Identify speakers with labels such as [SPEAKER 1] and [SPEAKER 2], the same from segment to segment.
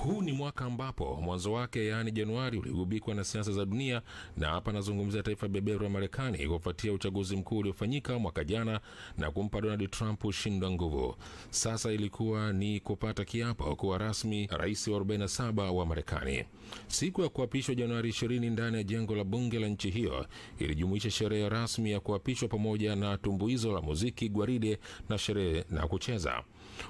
[SPEAKER 1] Huu ni mwaka ambapo mwanzo wake, yaani Januari, uligubikwa na siasa za dunia, na hapa nazungumzia taifa beberu ya Marekani kufuatia uchaguzi mkuu uliofanyika mwaka jana na kumpa Donald Trump ushindi wa nguvu. Sasa ilikuwa ni kupata kiapo kuwa rasmi rais wa 47 wa Marekani. Siku ya kuapishwa Januari 20 ndani ya jengo la bunge la nchi hiyo ilijumuisha sherehe rasmi ya kuapishwa pamoja na tumbuizo la muziki, gwaride na sherehe na kucheza.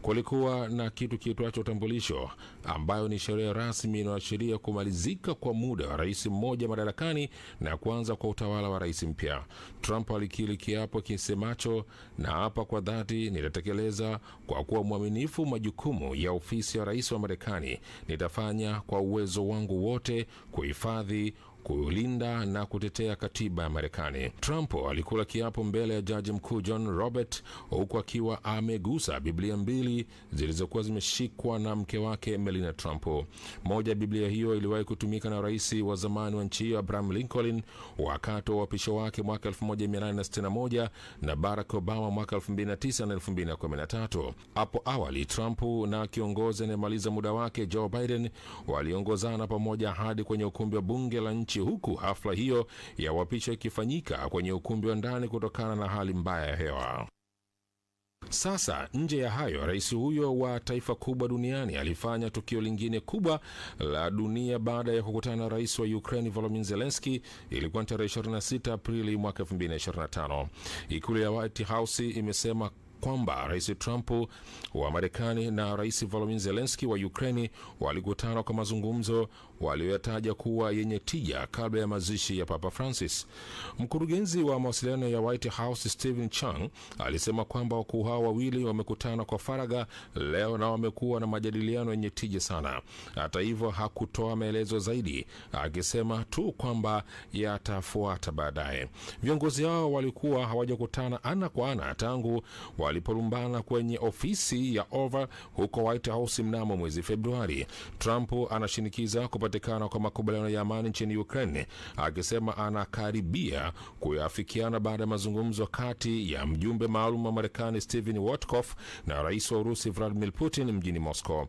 [SPEAKER 1] Kulikuwa na kitu kiitwacho utambulisho, ambayo ni sherehe rasmi inayoashiria kumalizika kwa muda wa rais mmoja madarakani na kuanza kwa utawala wa rais mpya. Trump alikiri kiapo kisemacho, na hapa kwa dhati nitatekeleza kwa kuwa mwaminifu majukumu ya ofisi ya rais wa Marekani. Nitafanya kwa uwezo wangu wote kuhifadhi, kulinda na kutetea katiba ya Marekani. Trump alikula kiapo mbele ya jaji mkuu John Roberts, huku akiwa amegusa Biblia mbili zilizokuwa zimeshikwa na mke wake Melania Trump. Moja ya Biblia hiyo iliwahi kutumika na rais wa zamani wa nchi hiyo Abraham Lincoln wakati wa uapisho wake mwaka 1861 na Barack Obama mwaka 2009 na 2013. Hapo awali Trump na kiongozi anayemaliza muda wake Joe Biden waliongozana pamoja hadi kwenye ukumbi wa bunge la nchi, huku hafla hiyo ya uapisho ikifanyika kwenye ukumbi wa ndani kutokana na hali mbaya ya hewa. Sasa nje ya hayo, rais huyo wa taifa kubwa duniani alifanya tukio lingine kubwa la dunia baada ya kukutana na rais wa Ukraine Volodymyr Zelensky. Ilikuwa tarehe 26 Aprili mwaka 2025. Ikulu ya White House imesema kwamba Rais Trump wa Marekani na Rais Volodymyr Zelensky wa Ukraine walikutana kwa mazungumzo walioyataja kuwa yenye tija kabla ya mazishi ya Papa Francis. Mkurugenzi wa mawasiliano ya White House Stephen Chang alisema kwamba wakuu hao wawili wamekutana kwa faragha leo na wamekuwa na majadiliano yenye tija sana. Hata hivyo hakutoa maelezo zaidi, akisema tu kwamba yatafuata baadaye. Viongozi hao walikuwa hawajakutana ana kwa ana tangu walipolumbana kwenye ofisi ya Oval huko White House mnamo mwezi Februari. Trump anashinikiza kupatikana kwa makubaliano ya amani nchini Ukraine, akisema anakaribia kuyafikiana baada ya mazungumzo kati ya mjumbe maalum wa Marekani Stephen Witkoff na rais wa Urusi Vladimir Putin mjini Moscow.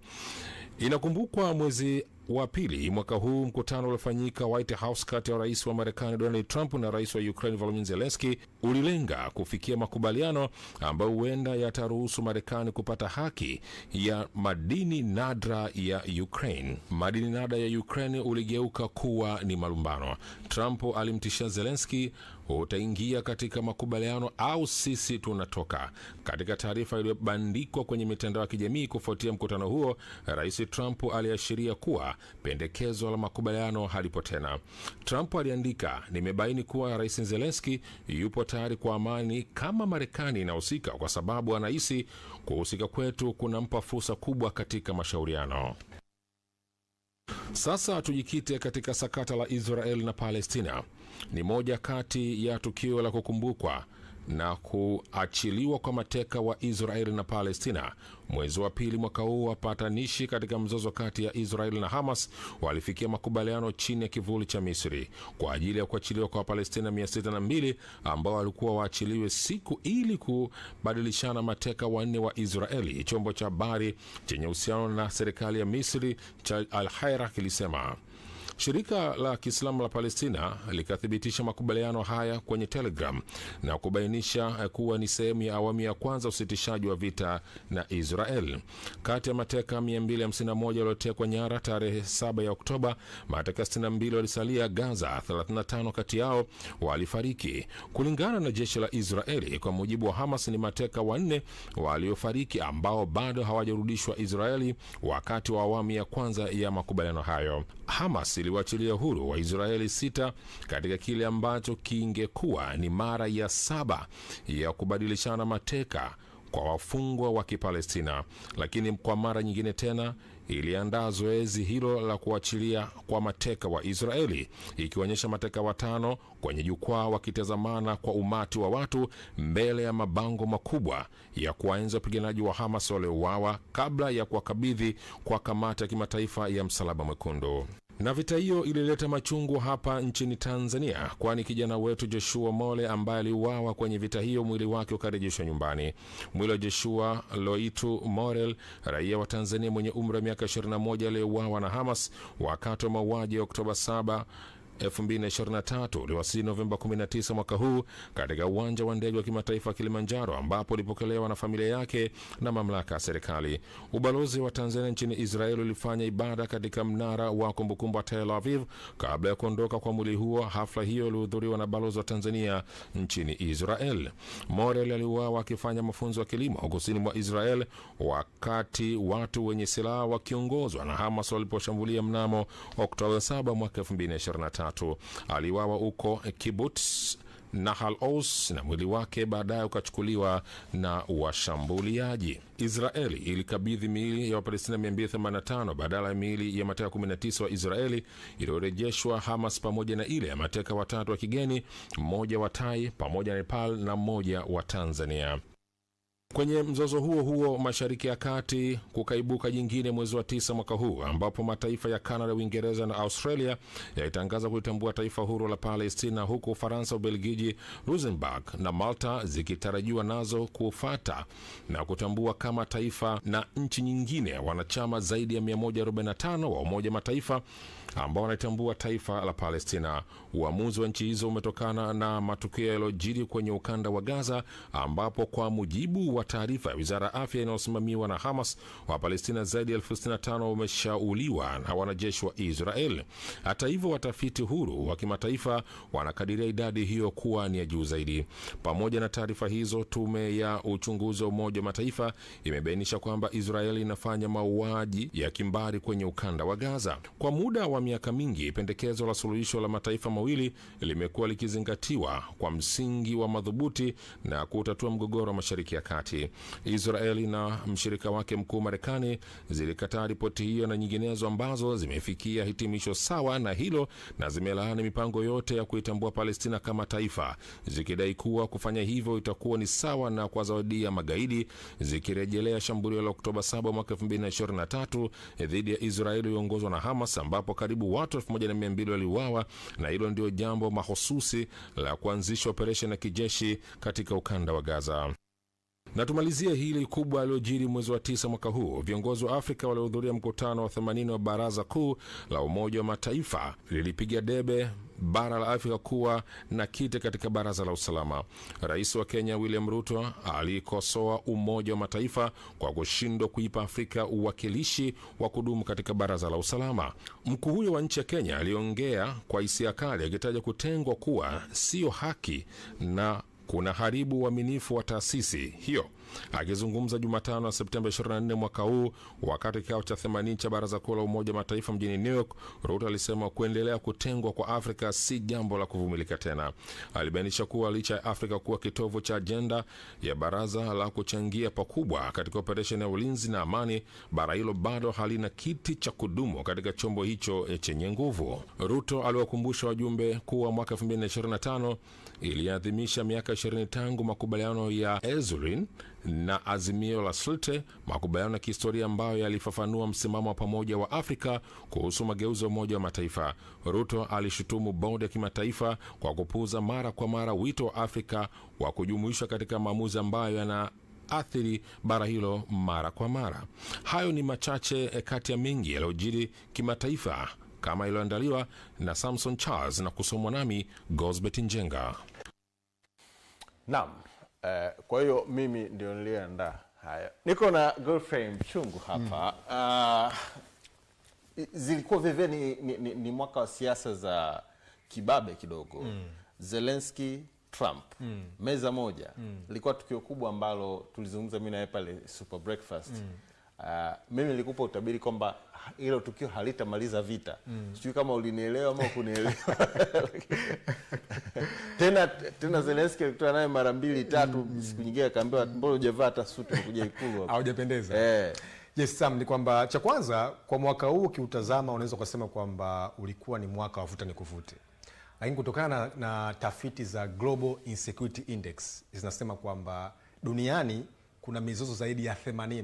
[SPEAKER 1] Inakumbukwa mwezi wa pili mwaka huu mkutano uliofanyika White House kati ya rais wa Marekani Donald Trump na rais wa Ukraine Volodymyr Zelensky ulilenga kufikia makubaliano ambayo huenda yataruhusu Marekani kupata haki ya madini nadra ya Ukraine. Madini nadra ya Ukraine uligeuka kuwa ni malumbano. Trump alimtishia Zelensky, utaingia katika makubaliano au sisi tunatoka. Katika taarifa iliyobandikwa kwenye mitandao ya kijamii kufuatia mkutano huo, rais Trump aliashiria kuwa pendekezo la makubaliano halipo tena. Trump aliandika, nimebaini kuwa rais Zelensky yupo tayari kwa amani kama Marekani inahusika, kwa sababu anahisi kuhusika kwetu kunampa fursa kubwa katika mashauriano. Sasa tujikite katika sakata la Israel na Palestina. Ni moja kati ya tukio la kukumbukwa na kuachiliwa kwa mateka wa Israel na Palestina. Mwezi wa pili mwaka huu, wapatanishi katika mzozo kati ya Israel na Hamas walifikia makubaliano chini ya kivuli cha Misri kwa ajili ya kuachiliwa kwa Palestina 602 ambao walikuwa waachiliwe siku ili kubadilishana mateka wanne wa Israeli. Chombo cha habari chenye uhusiano na serikali ya Misri cha Al-Hayra kilisema. Shirika la Kiislamu la Palestina likathibitisha makubaliano haya kwenye Telegram na kubainisha kuwa ni sehemu ya awamu ya kwanza usitishaji wa vita na Israel. Kati ya mateka 251 waliotekwa nyara tarehe 7 ya Oktoba, mateka 62 walisalia Gaza. 35 kati yao walifariki kulingana na jeshi la Israeli. Kwa mujibu wa Hamas, ni mateka 4 waliofariki ambao bado hawajarudishwa Israeli wakati wa awamu ya kwanza ya makubaliano hayo. Hamas iliwachilia huru wa Israeli 6 katika kile ambacho kingekuwa ni mara ya 7 ya kubadilishana mateka kwa wafungwa wa Kipalestina, lakini kwa mara nyingine tena iliandaa zoezi hilo la kuachilia kwa mateka wa Israeli, ikionyesha mateka 5 kwenye jukwaa wakitazamana kwa umati wa watu mbele ya mabango makubwa ya kuwaenzi wapiganaji wa Hamas waliouawa kabla ya kuwakabidhi kwa kamati ya kimataifa ya Msalaba Mwekundu. Na vita hiyo ilileta machungu hapa nchini Tanzania, kwani kijana wetu Joshua Mole ambaye aliuawa kwenye vita hiyo, mwili wake ukarejeshwa nyumbani. Mwili wa Joshua Loitu Morel, raia wa Tanzania mwenye umri wa miaka 21, aliyeuawa na Hamas wakati wa mauaji ya Oktoba 7 2023 uliwasili Novemba 19 mwaka huu katika uwanja wa ndege wa kimataifa Kilimanjaro, ambapo ulipokelewa na familia yake na mamlaka ya serikali. Ubalozi wa Tanzania nchini Israeli ulifanya ibada katika mnara wa kumbukumbu wa Tel Aviv kabla ya kuondoka kwa mwili huo. Hafla hiyo ilihudhuriwa na balozi wa Tanzania nchini Israel. Morel aliuawa akifanya mafunzo ya kilimo kusini mwa Israel wakati watu wenye silaha wakiongozwa na Hamas waliposhambulia mnamo Oktoba 7 mwaka 2023. Aliuawa huko Kibbutz Nahal Oz na mwili wake baadaye ukachukuliwa na washambuliaji. Israeli ilikabidhi miili ya Wapalestina 285 badala ya miili ya mateka 19 wa Israeli iliyorejeshwa Hamas, pamoja na ile ya mateka 3 wa kigeni, mmoja wa Tai pamoja na Nepal na mmoja wa Tanzania. Kwenye mzozo huo huo Mashariki ya Kati kukaibuka jingine mwezi wa 9 mwaka huu, ambapo mataifa ya Canada, Uingereza na Australia yalitangaza kulitambua taifa huru la Palestina, huku Ufaransa, Ubelgiji, Luxembourg na Malta zikitarajiwa nazo kufuata na kutambua kama taifa, na nchi nyingine wanachama zaidi ya 145 wa Umoja Mataifa ambao wanatambua taifa la Palestina. Uamuzi wa nchi hizo umetokana na matukio yaliyojiri kwenye ukanda wa Gaza, ambapo kwa mujibu wa taarifa ya Wizara ya Afya inayosimamiwa na Hamas, wa Palestina zaidi ya 65,000 wameshauliwa na wanajeshi wa Israel. Hata hivyo, watafiti huru wa kimataifa wanakadiria idadi hiyo kuwa ni ya juu zaidi. Pamoja na taarifa hizo, tume ya uchunguzi wa Umoja wa Mataifa imebainisha kwamba Israel inafanya mauaji ya kimbari kwenye ukanda wa Gaza. Kwa muda wa miaka mingi, pendekezo la suluhisho la mataifa mawili limekuwa likizingatiwa kwa msingi wa madhubuti na kutatua mgogoro wa Mashariki ya Kati. Israeli na mshirika wake mkuu Marekani zilikataa ripoti hiyo na nyinginezo ambazo zimefikia hitimisho sawa na hilo, na zimelaani mipango yote ya kuitambua Palestina kama taifa, zikidai kuwa kufanya hivyo itakuwa ni sawa na kuwazawadia magaidi, zikirejelea shambulio la Oktoba 7 mwaka 2023 dhidi ya Israeli iliyoongozwa na Hamas, ambapo karibu watu 1200 waliuawa, na hilo ndio jambo mahususi la kuanzisha operesheni ya kijeshi katika ukanda wa Gaza. Na tumalizie hili kubwa aliyojiri mwezi wa 9 mwaka huu. Viongozi wa Afrika waliohudhuria mkutano wa 80 wa Baraza Kuu la Umoja wa Mataifa lilipiga debe bara la Afrika kuwa na kiti katika Baraza la Usalama. Rais wa Kenya William Ruto alikosoa Umoja wa Mataifa kwa kushindwa kuipa Afrika uwakilishi wa kudumu katika Baraza la Usalama. Mkuu huyo wa nchi ya Kenya aliongea kwa hisia kali, akitaja kutengwa kuwa sio haki na kuna haribu uaminifu wa taasisi hiyo. Akizungumza Jumatano Septemba 24 mwaka huu wakati kikao cha 80 cha Baraza Kuu la Umoja wa Mataifa mjini New York, Ruto alisema kuendelea kutengwa kwa Afrika si jambo la kuvumilika tena. Alibainisha kuwa licha ya Afrika kuwa kitovu cha ajenda ya baraza la kuchangia pakubwa katika operesheni ya ulinzi na amani, bara hilo bado halina kiti cha kudumu katika chombo hicho chenye nguvu. Ruto aliwakumbusha wajumbe kuwa mwaka 2025 iliadhimisha miaka 20 tangu makubaliano ya Ezrin na azimio la Sirte, makubaliano ya kihistoria ambayo yalifafanua msimamo wa pamoja wa Afrika kuhusu mageuzi ya Umoja wa Mataifa. Ruto alishutumu bodi ya kimataifa kwa kupuuza mara kwa mara wito wa Afrika wa kujumuishwa katika maamuzi ambayo yanaathiri bara hilo mara kwa mara. Hayo ni machache kati ya mengi yaliyojiri kimataifa, kama iliyoandaliwa na Samson Charles na kusomwa nami Gosbert Njenga.
[SPEAKER 2] Naam. Kwa hiyo mimi ndio niliandaa haya. Niko na Godfrey Mchungu hapa. Zilikuwa vivyo ni mwaka wa siasa za kibabe kidogo. Zelensky, Trump, meza moja. Ilikuwa tukio kubwa ambalo tulizungumza mimi na yeye pale Super Breakfast. Mimi nilikupa utabiri kwamba hilo tukio halitamaliza vita. Sijui kama ulinielewa ama kunielewa. Tena Zelensky alikutana naye mara 2-3, siku nyingine akaambiwa mbona hujavaa hata suti kuja Ikulu hapo.
[SPEAKER 3] Haujapendeza. Yes Sam, ni kwamba cha kwanza kwa mwaka huu kiutazama unaweza kusema kwamba ulikuwa ni mwaka wa vuta nikuvute. Lakini kutokana na tafiti za Global Insecurity Index zinasema kwamba duniani kuna mizozo zaidi ya 80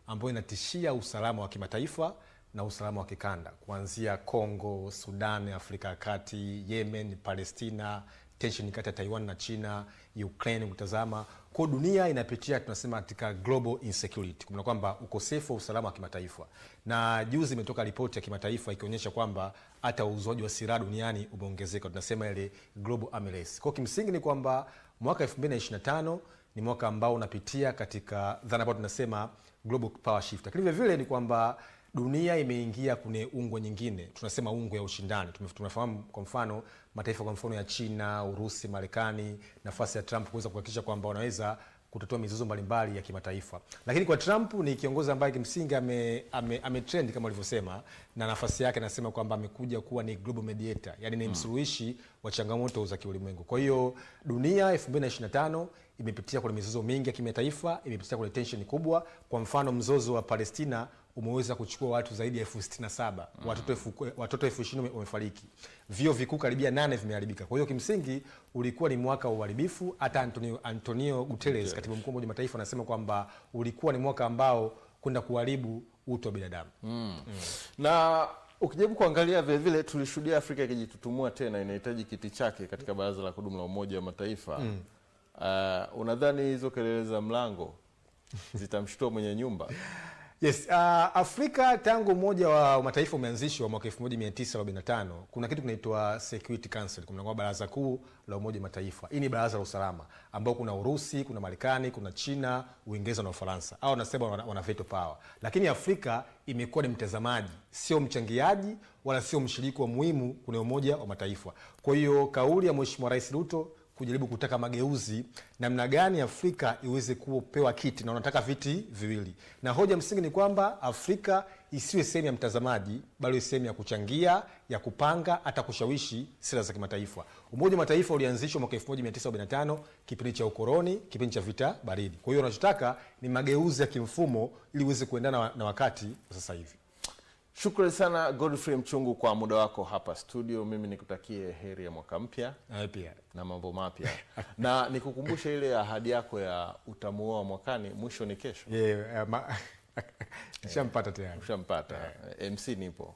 [SPEAKER 3] ambayo inatishia usalama wa kimataifa na usalama wa kikanda, kuanzia Kongo, Sudan, Afrika ya Kati, Yemen, Palestina, tension kati ya Taiwan na China, Ukraine kutazama. Kwa dunia inapitia tunasema katika global insecurity, kuna kwamba ukosefu wa usalama wa kimataifa. Na juzi imetoka ripoti ya kimataifa ikionyesha kwamba hata uuzwaji wa silaha duniani umeongezeka, tunasema ile global arms race. Kwa kimsingi ni kwamba mwaka 2025 ni mwaka ambao unapitia katika dhana ambayo tunasema global power shift. Lakini vile vile ni kwamba dunia imeingia kwenye ungwe nyingine, tunasema ungwe ya ushindani. Tumefahamu kwa mfano mataifa kwa mfano ya China, Urusi, Marekani, nafasi ya Trump kuweza kuhakikisha kwamba wanaweza kutatua mizozo mbalimbali ya kimataifa. Lakini kwa Trump ni kiongozi ambaye kimsingi ametrend kama alivyosema, na nafasi yake nasema kwamba amekuja kuwa ni global mediator, yani ni msuluhishi wa changamoto za kiulimwengu. Kwa hiyo dunia 2025 imepitia kwenye mizozo mingi ya kimataifa, imepitia kwenye tension kubwa. Kwa mfano mzozo wa Palestina umeweza kuchukua watu zaidi ya 67,000, watoto 20,000 wamefariki, vio vikuu karibia 8 vimeharibika. Kwa hiyo kimsingi ulikuwa ni mwaka wa uharibifu. Hata Antonio Guterres, katibu mkuu wa Umoja wa Mataifa, anasema kwamba ulikuwa ni mwaka ambao kwenda kuharibu utu wa binadamu.
[SPEAKER 2] Na ukijaribu kuangalia vile vile tulishuhudia Afrika ikijitutumua tena, inahitaji kiti chake katika Baraza la Kudumu la Umoja wa Mataifa. Unadhani hizo kelele za mlango zitamshtua mwenye nyumba?
[SPEAKER 3] Yes, Afrika tangu Umoja wa Mataifa umeanzishwa mwaka 1945, kuna kitu kinaitwa Security Council, kuna Baraza Kuu la Umoja wa Mataifa. Hii ni baraza la usalama ambao kuna Urusi, kuna Marekani, kuna China, Uingereza na Ufaransa. Hao wanasema wana veto power. Lakini Afrika imekuwa ni mtazamaji, sio mchangiaji wala sio mshiriki wa muhimu kwenye Umoja wa Mataifa. Kwa hiyo kauli ya Mheshimiwa Rais Ruto kujaribu kutaka mageuzi namna gani Afrika iweze kupewa kiti, na wanataka viti viwili. Na hoja msingi ni kwamba Afrika isiwe sehemu ya mtazamaji, bali sehemu ya kuchangia, ya kupanga, hata kushawishi sera za kimataifa. Umoja wa Mataifa ulianzishwa mwaka 1945, kipindi cha ukoloni, kipindi cha vita baridi. Kwa hiyo wanachotaka ni mageuzi ya kimfumo ili iweze kuendana na wakati wa sasa hivi.
[SPEAKER 2] Shukrani sana Godfrey Mchungu kwa muda wako hapa studio. Mimi nikutakie heri ya mwaka mpya
[SPEAKER 3] pia
[SPEAKER 2] na mambo mapya. Na nikukumbushe ile ahadi yako ya utamuoa mwakani, mwisho ni kesho.
[SPEAKER 3] Nishampata tayari.
[SPEAKER 2] Ushampata. MC nipo.